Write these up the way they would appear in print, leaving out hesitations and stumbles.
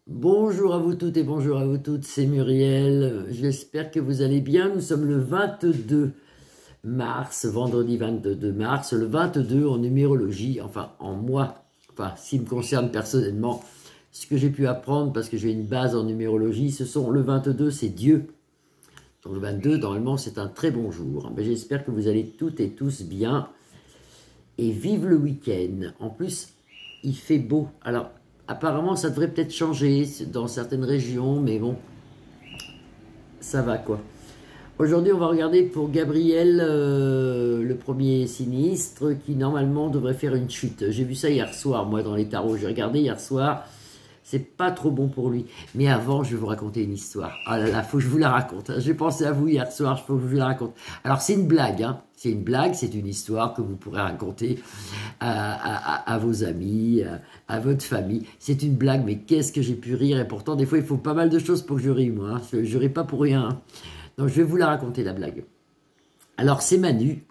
Bonjour à vous toutes et bonjour à vous toutes, c'est Muriel. J'espère que vous allez bien. Nous sommes le 22 mars, vendredi 22 mars, le 22 en numérologie, enfin en moi, enfin ce qui me concerne personnellement, ce que j'ai pu apprendre parce que j'ai une base en numérologie, ce sont le 22, c'est Dieu. Donc le 22, normalement, c'est un très bon jour. Mais j'espère que vous allez toutes et tous bien et vive le week-end. En plus, il fait beau. Alors, apparemment, ça devrait peut-être changer dans certaines régions, mais bon, ça va quoi. Aujourd'hui, on va regarder pour Gabriel, le premier sinistre, qui normalement devrait faire une chute. J'ai vu ça hier soir, moi, dans les tarots. J'ai regardé hier soir. C'est pas trop bon pour lui. Mais avant, je vais vous raconter une histoire. Ah là là, faut que je vous la raconte. J'ai pensé à vous hier soir, faut que je vous la raconte. Alors, c'est une blague, hein. C'est une blague, c'est une histoire que vous pourrez raconter à vos amis, à votre famille. C'est une blague, mais qu'est-ce que j'ai pu rire. Et pourtant, des fois, il faut pas mal de choses pour que je rie, moi. Hein. Je ris pas pour rien. Hein. Donc, je vais vous la raconter, la blague. Alors, c'est Manu.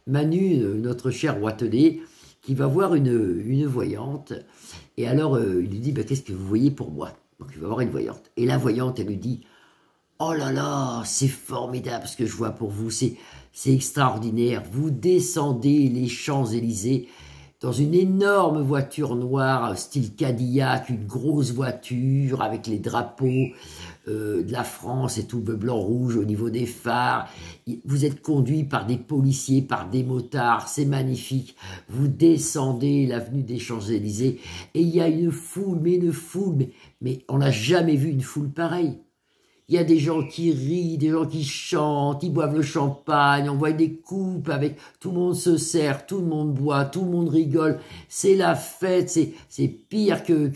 Manu, notre cher Roitelet, qui va voir une voyante. Et alors, il lui dit, bah, qu'est-ce que vous voyez pour moi? Donc, il va voir une voyante. Et la voyante, elle lui dit, oh là là, c'est formidable ce que je vois pour vous, c'est extraordinaire. Vous descendez les Champs-Élysées dans une énorme voiture noire, style Cadillac, une grosse voiture avec les drapeaux de la France et tout bleu, blanc, rouge au niveau des phares. Vous êtes conduit par des policiers, par des motards, c'est magnifique. Vous descendez l'avenue des Champs-Élysées et il y a une foule, mais on n'a jamais vu une foule pareille. Il y a des gens qui rient, des gens qui chantent, ils boivent le champagne, on voit des coupes avec, tout le monde se sert, tout le monde boit, tout le monde rigole. C'est la fête, c'est pire que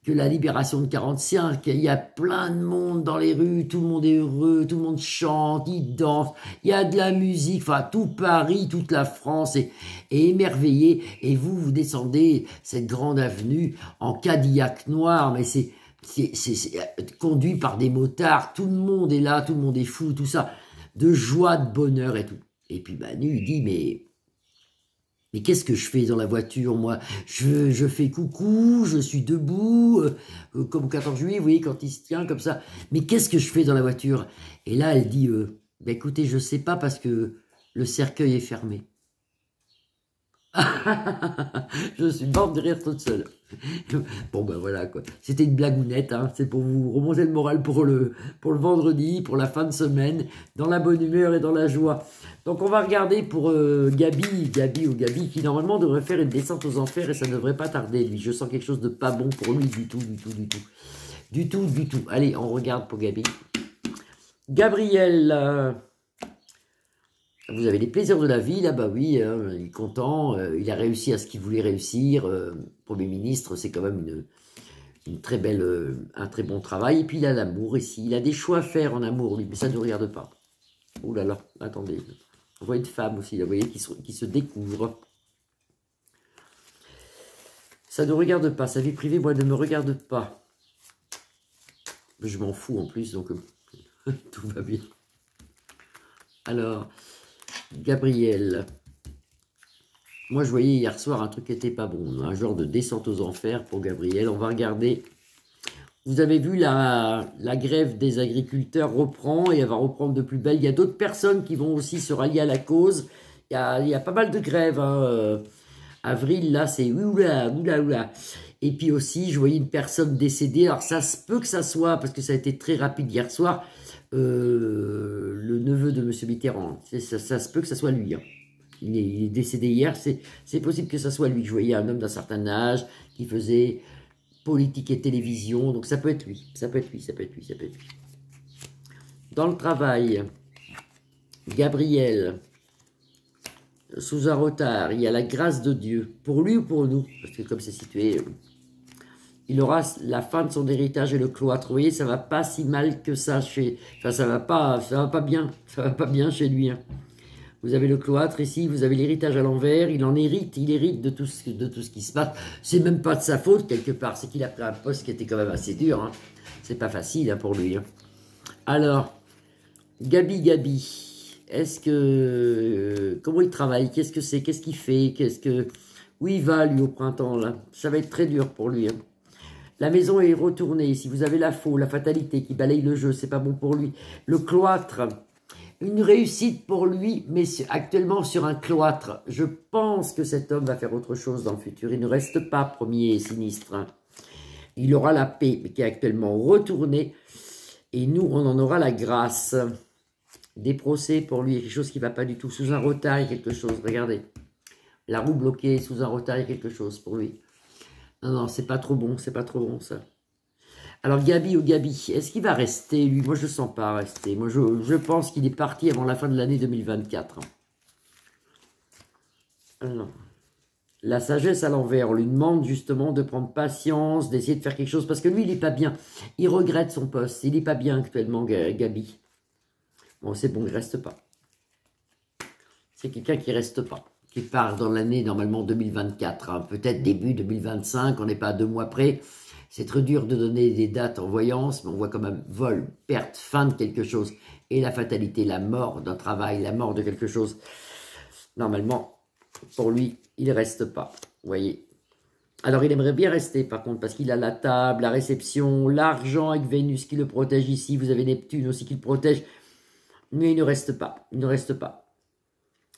la libération de 45. Il y a plein de monde dans les rues, tout le monde est heureux, tout le monde chante, il danse, il y a de la musique, enfin tout Paris, toute la France est émerveillée. Et vous descendez cette grande avenue en Cadillac noir, mais c'est conduit par des motards, tout le monde est là, tout le monde est fou, tout ça, de joie, de bonheur et tout. Et puis Manu, il dit, mais qu'est-ce que je fais dans la voiture, moi? Je fais coucou, je suis debout, comme au 14 juillet, vous voyez, quand il se tient comme ça. Mais qu'est-ce que je fais dans la voiture? Et là, elle dit, bah, écoutez, je sais pas parce que le cercueil est fermé. Je suis morte de rire toute seule. Bon ben voilà quoi. C'était une blagounette, hein. C'est pour vous remonter le moral pour le vendredi, pour la fin de semaine, dans la bonne humeur et dans la joie. Donc on va regarder pour Gabi qui normalement devrait faire une descente aux enfers et ça ne devrait pas tarder lui. Je sens quelque chose de pas bon pour lui du tout. Allez, on regarde pour Gabi. Gabriel, vous avez les plaisirs de la vie, là, bah oui, hein, il est content, il a réussi à ce qu'il voulait réussir. Premier ministre, c'est quand même une très belle, un très bon travail. Et puis il a l'amour ici, il a des choix à faire en amour, lui, mais ça ne nous regarde pas. Oh là là, attendez, on voit une femme aussi, là, vous voyez, qui se découvre. Ça ne regarde pas, sa vie privée, moi, ne me regarde pas. Je m'en fous en plus, donc tout va bien. Alors, Gabriel, moi je voyais hier soir un truc qui n'était pas bon, un genre de descente aux enfers pour Gabriel. On va regarder. Vous avez vu, la grève des agriculteurs reprend et elle va reprendre de plus belle. Il y a d'autres personnes qui vont aussi se rallier à la cause. Il y a pas mal de grèves. Hein. Avril, là, c'est oula. Et puis aussi, je voyais une personne décédée. Alors ça se peut que ça soit, parce que ça a été très rapide hier soir, le neveu de M. Mitterrand. Ça se peut que ça soit lui. Hein. Il est décédé hier, c'est possible que ça soit lui. Je voyais un homme d'un certain âge qui faisait politique et télévision, donc ça peut être lui, ça peut être lui. Dans le travail, Gabriel, sous un retard, il y a la grâce de Dieu, pour lui ou pour nous, parce que comme c'est situé, il aura la fin de son héritage et le cloître. Vous voyez, ça va pas si mal que ça enfin ça va pas bien chez lui. Hein. Vous avez le cloître ici, vous avez l'héritage à l'envers, il hérite de tout ce qui se passe. C'est même pas de sa faute quelque part, c'est qu'il a pris un poste qui était quand même assez dur. Hein. C'est pas facile hein, pour lui. Hein. Alors, Gabi, est-ce que... comment il travaille? Qu'est-ce que c'est? Qu'est-ce qu'il fait? Où il va lui au printemps là? Ça va être très dur pour lui. Hein. La maison est retournée. Si vous avez la faux, la fatalité qui balaye le jeu, c'est pas bon pour lui. Le cloître, une réussite pour lui, mais actuellement sur un cloître. Je pense que cet homme va faire autre chose dans le futur. Il ne reste pas premier sinistre. Hein. Il aura la paix, mais qui est actuellement retournée. Et nous, on en aura la grâce. Des procès pour lui, quelque chose qui ne va pas du tout. Sous un retard, il y a quelque chose. Regardez. La roue bloquée, sous un retard, il y a quelque chose pour lui. Non, non, c'est pas trop bon, c'est pas trop bon ça. Alors Gabi ou Gabi, est-ce qu'il va rester lui? Moi je ne sens pas rester. Moi je pense qu'il est parti avant la fin de l'année 2024. Alors, la sagesse à l'envers, on lui demande justement de prendre patience, d'essayer de faire quelque chose. Parce que lui il n'est pas bien. Il regrette son poste. Il n'est pas bien actuellement Gabi. Bon c'est bon, il ne reste pas. C'est quelqu'un qui ne reste pas. Qui part dans l'année normalement 2024, hein, peut-être début 2025, on n'est pas à 2 mois près. C'est très dur de donner des dates en voyance, mais on voit quand même vol, perte, fin de quelque chose, et la fatalité, la mort d'un travail, la mort de quelque chose. Normalement, pour lui, il ne reste pas, vous voyez. Alors il aimerait bien rester par contre, parce qu'il a la table, la réception, l'argent avec Vénus qui le protège ici, vous avez Neptune aussi qui le protège, mais il ne reste pas, il ne reste pas.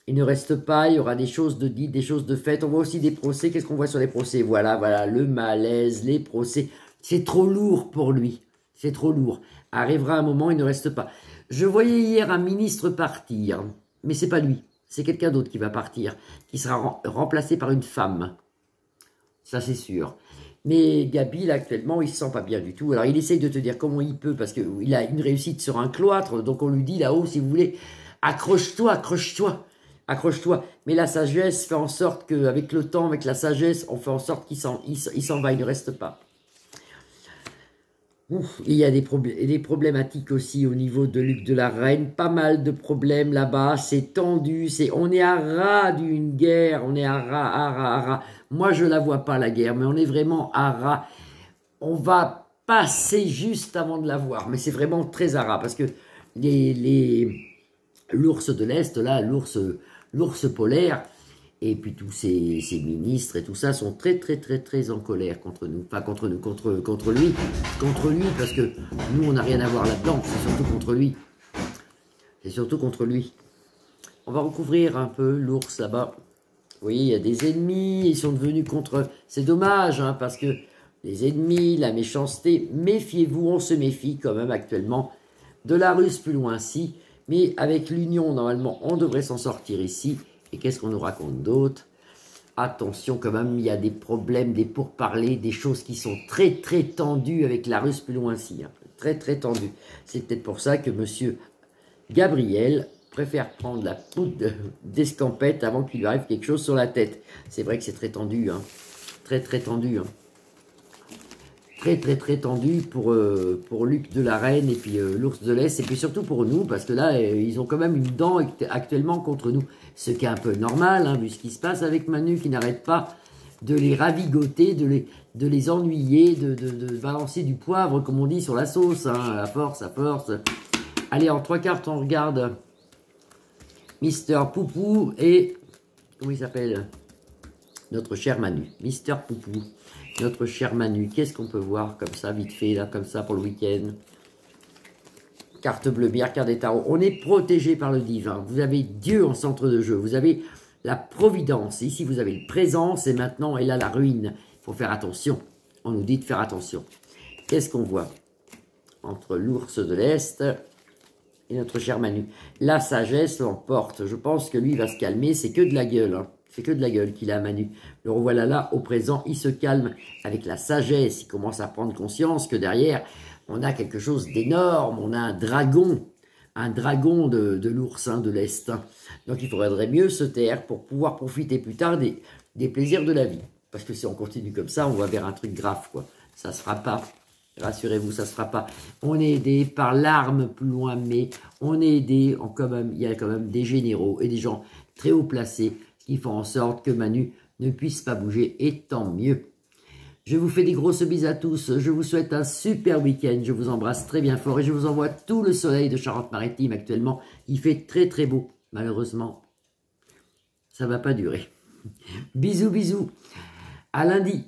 Il ne reste pas, il y aura des choses de dites, des choses de faites. On voit aussi des procès. Qu'est-ce qu'on voit sur les procès? Voilà, voilà, le malaise, les procès. C'est trop lourd pour lui. C'est trop lourd. Arrivera un moment, il ne reste pas. Je voyais hier un ministre partir, mais c'est pas lui. C'est quelqu'un d'autre qui va partir, qui sera remplacé par une femme. Ça, c'est sûr. Mais Gabi, là, actuellement, il se sent pas bien du tout. Alors, il essaye de te dire comment il peut, parce qu'il a une réussite sur un cloître. Donc, on lui dit là-haut, si vous voulez, accroche-toi, accroche-toi. Accroche-toi, mais la sagesse fait en sorte qu'avec le temps, avec la sagesse, on fait en sorte qu'il s'en va, il ne reste pas. Ouf, il y a des problématiques aussi au niveau de Luc de la Reine, pas mal de problèmes là-bas, c'est tendu, on est à ras d'une guerre, on est à ras. Moi je la vois pas la guerre, mais on est vraiment à ras. On va passer juste avant de la voir, mais c'est vraiment très à ras, parce que l'ours de l'Est, là, l'ours polaire, et puis tous ces ministres et tout ça sont très en colère contre nous. Enfin, contre nous, contre lui. Contre lui, parce que nous, on n'a rien à voir là-dedans. C'est surtout contre lui. C'est surtout contre lui. On va recouvrir un peu l'ours là-bas. Vous voyez, il y a des ennemis, ils sont devenus contre... C'est dommage, hein, parce que les ennemis, la méchanceté, méfiez-vous, on se méfie quand même actuellement de la Russe plus loin ci. Mais avec l'union, normalement, on devrait s'en sortir ici. Et qu'est-ce qu'on nous raconte d'autre? Attention quand même, il y a des problèmes, des pourparlers, des choses qui sont très tendues avec la Russe plus loin ci. Hein. Très tendues. C'est peut-être pour ça que monsieur Gabriel préfère prendre la poudre d'escampette avant qu'il lui arrive quelque chose sur la tête. C'est vrai que c'est très tendu. Hein. Très tendu. Hein. Très tendu pour Luc de la Reine et puis l'ours de l'Est, et puis surtout pour nous, parce que là, ils ont quand même une dent actuellement contre nous. Ce qui est un peu normal, hein, vu ce qui se passe avec Manu, qui n'arrête pas de les ravigoter, de les ennuyer, de balancer du poivre, comme on dit, sur la sauce, hein, à force. Allez, en 3 cartes, on regarde Mister Poupou et... Comment il s'appelle? Notre cher Manu. Mister Poupou. Notre cher Manu, qu'est-ce qu'on peut voir comme ça, vite fait, là, comme ça, pour le week-end? Carte bleue, bière, carte des tarots. On est protégé par le divin. Vous avez Dieu en centre de jeu. Vous avez la providence. Ici, vous avez le présence et maintenant, et là, la ruine. Il faut faire attention. On nous dit de faire attention. Qu'est-ce qu'on voit entre l'ours de l'Est et notre cher Manu? La sagesse l'emporte. Je pense que lui, il va se calmer. C'est que de la gueule, hein. C'est que de la gueule qu'il a, Manu. Le revoilà là, au présent, il se calme avec la sagesse. Il commence à prendre conscience que derrière, on a quelque chose d'énorme. On a un dragon de l'ours, hein, de l'Est. Donc il faudrait mieux se taire pour pouvoir profiter plus tard des plaisirs de la vie. Parce que si on continue comme ça, on va vers un truc grave, quoi. Ça ne se fera pas. Rassurez-vous, ça ne se fera pas. On est aidé par l'arme plus loin, mais on est aidé, il y a quand même des généraux et des gens très haut placés qui font en sorte que Manu ne puisse pas bouger, et tant mieux. Je vous fais des grosses bises à tous, je vous souhaite un super week-end, je vous embrasse très bien fort et je vous envoie tout le soleil de Charente-Maritime actuellement. Il fait très beau, malheureusement, ça ne va pas durer. Bisous, à lundi.